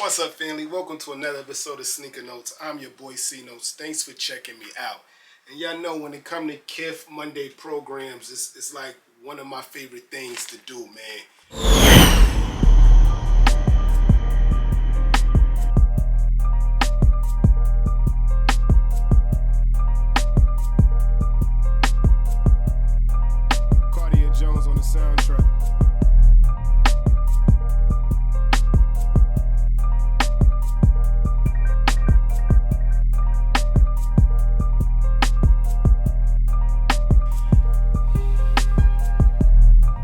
What's up, family? Welcome to another episode of Sneaker Notes. I'm your boy C Notes. Thanks for checking me out. And y'all know when it comes to Kith Monday programs, it's like one of my favorite things to do, man. Jones on the soundtrack.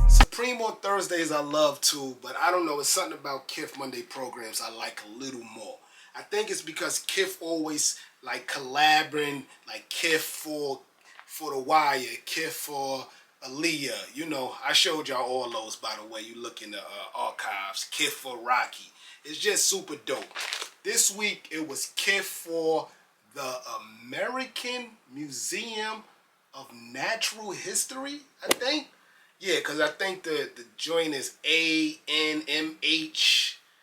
Supreme on Thursdays I love too, but I don't know, it's something about Kith Monday programs I like a little more. I think it's because Kith always like collaborating, like Kith for The Wire, Kith for Aaliyah. You know, I showed y'all all those, by the way. You look in the archives. Kith for Rocky. It's just super dope. This week it was Kith for the American Museum of Natural History, I think. Yeah, because I think the joint is ANMH,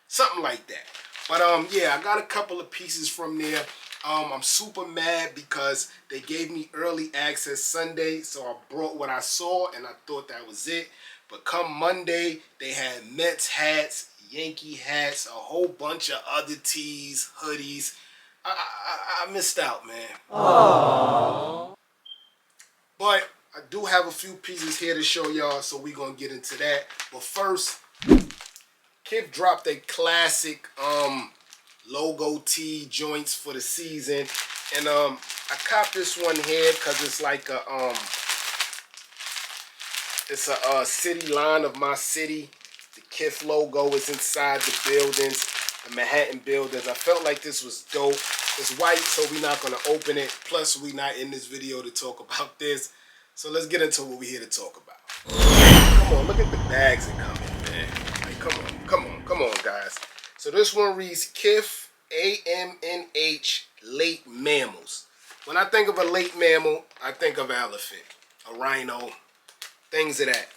something like that. But yeah, I got a couple of pieces from there. I'm super mad because they gave me early access Sunday, so I brought what I saw and I thought that was it. But come Monday, they had Mets hats, Yankee hats, a whole bunch of other tees, hoodies. I missed out, man. Aww. But I do have a few pieces here to show y'all, so we're going to get into that. But first, Kith dropped a classic logo tee joints for the season. And I copped this one here because it's like a it's a city line of my city. The Kith logo is inside the buildings, the Manhattan buildings. I felt like this was dope. It's white, so we're not going to open it. Plus, we're not in this video to talk about this. So let's get into what we're here to talk about. Come on, look at the bags that come in, man. Like, come on, guys. So this one reads Kith AMNH late mammals. When I think of a late mammal, I think of elephant, a rhino, things of that.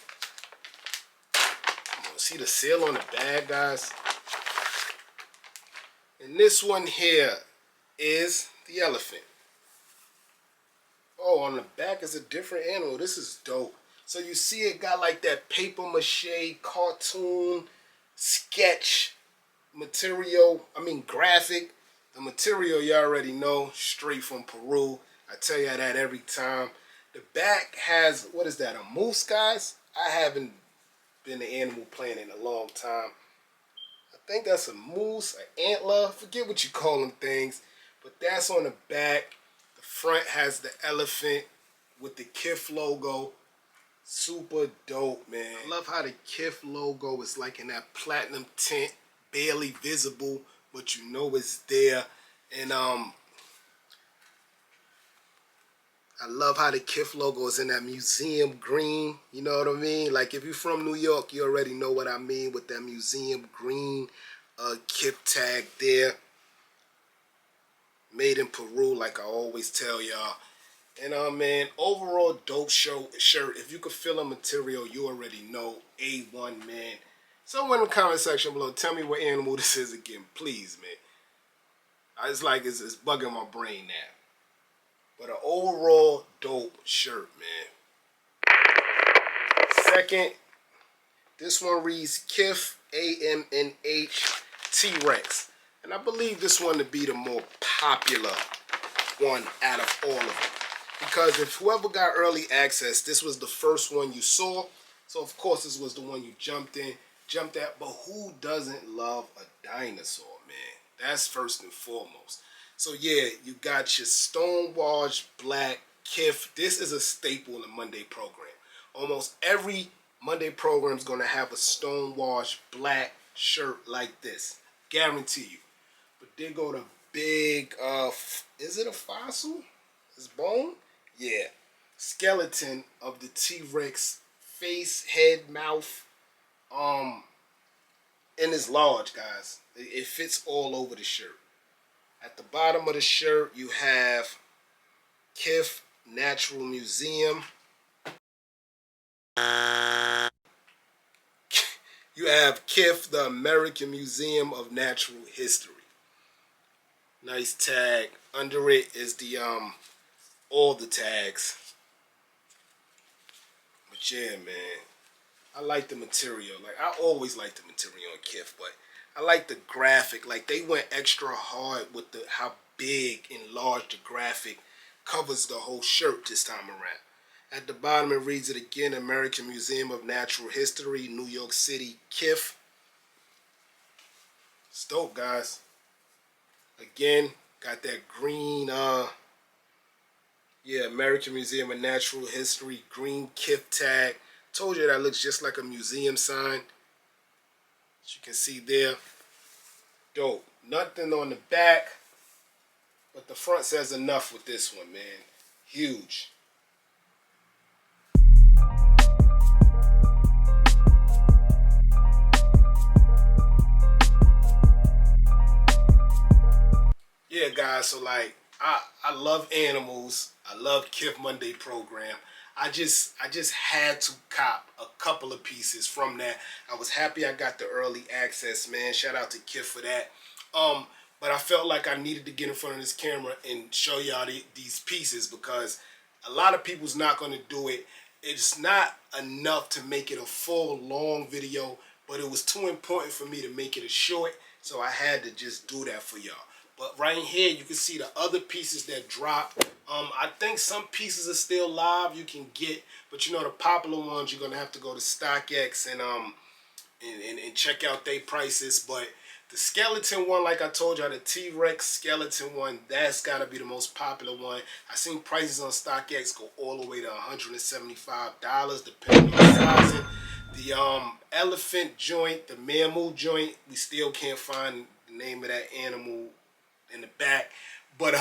Come on, see the seal on the bag, guys? And this one here is the elephant. Oh, on the back is a different animal. This is dope. So you see it got like that paper mache cartoon sketch material. I mean graphic. The material you already know, straight from Peru. I tell you that every time. The back has, what is that, a moose, guys? I haven't been to Animal Planet in a long time. I think that's a moose, an antler. Forget what you call them things. But that's on the back. The front has the elephant with the Kith logo. Super dope, man. I love how the Kith logo is like in that platinum tint, barely visible, but you know it's there. And I love how the Kith logo is in that museum green. You know what I mean? Like if you're from New York, you already know what I mean with that museum green Kith tag there. Made in Peru, like I always tell y'all. And man, overall dope shirt. If you could feel a material, you already know. A1, man. Someone in the comment section below, tell me what animal this is again, please, man. It's like it's bugging my brain now. But an overall dope shirt, man. Second, this one reads Kith AMNH T-Rex. And I believe this one to be the more popular one out of all of them. Because if whoever got early access, this was the first one you saw. So of course this was the one you jumped at. But who doesn't love a dinosaur, man? That's first and foremost. So yeah, you got your stonewashed black Kith. This is a staple in the Monday program. Almost every Monday program is going to have a stonewashed black shirt like this. Guarantee you. But then go to big, is it a fossil? It's bone? Yeah. Skeleton of the T-Rex face, head, mouth. And it's large, guys. It fits all over the shirt. At the bottom of the shirt, you have Kith Natural Museum. You have Kith, the American Museum of Natural History. Nice tag. Under it is the all the tags. But yeah, man, I like the material. Like, I always like the material on Kith, but I like the graphic. Like, they went extra hard with the how big and large the graphic covers the whole shirt this time around. At the bottom it reads it again, American Museum of Natural History, New York City, Kith. It's dope, guys. Again, got that green, yeah, American Museum of Natural History, green Kith tag. Told you that looks just like a museum sign. As you can see there. Dope. Nothing on the back, but the front says enough with this one, man. Huge. Yeah, guys, so like I love animals. I love Kith Monday program. I just had to cop a couple of pieces from that. I was happy I got the early access, man. Shout out to Kith for that. But I felt like I needed to get in front of this camera and show y'all these pieces because a lot of people's not going to do it. It's not enough to make it a full long video, but it was too important for me to make it a short, so I had to just do that for y'all. But right here, you can see the other pieces that dropped. I think some pieces are still live you can get, but you know the popular ones you're gonna have to go to StockX and check out their prices. But the skeleton one, like I told y'all, the T-Rex skeleton one, that's gotta be the most popular one. I seen prices on StockX go all the way to $175 depending on sizing. The elephant joint, the mammal joint, we still can't find the name of that animal in the back, but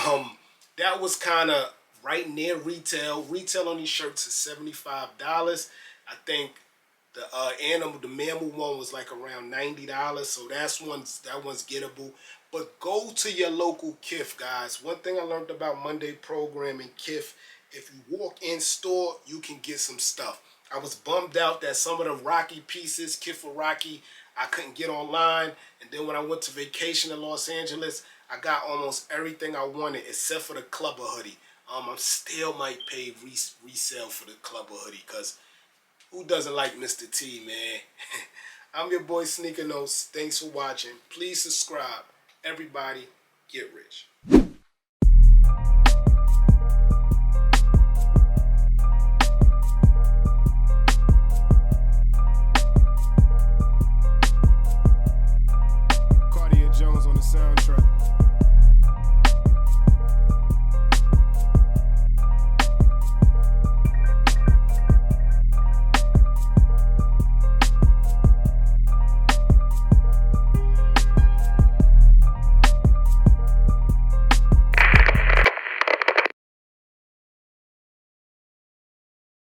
that was kind of right near retail. Retail on these shirts is $75. I think the mammal one was like around $90, so that one's gettable. But go to your local Kith, guys. One thing I learned about Monday programming Kith, if you walk in store, you can get some stuff. I was bummed out that some of the Rocky pieces, Kith for Rocky, I couldn't get online, and then when I went to vacation in Los Angeles, I got almost everything I wanted except for the Clubber hoodie. I still might pay resale for the Clubber hoodie because who doesn't like Mr. T, man? I'm your boy Sneaker Notes. Thanks for watching. Please subscribe. Everybody, get rich. Jones on the soundtrack.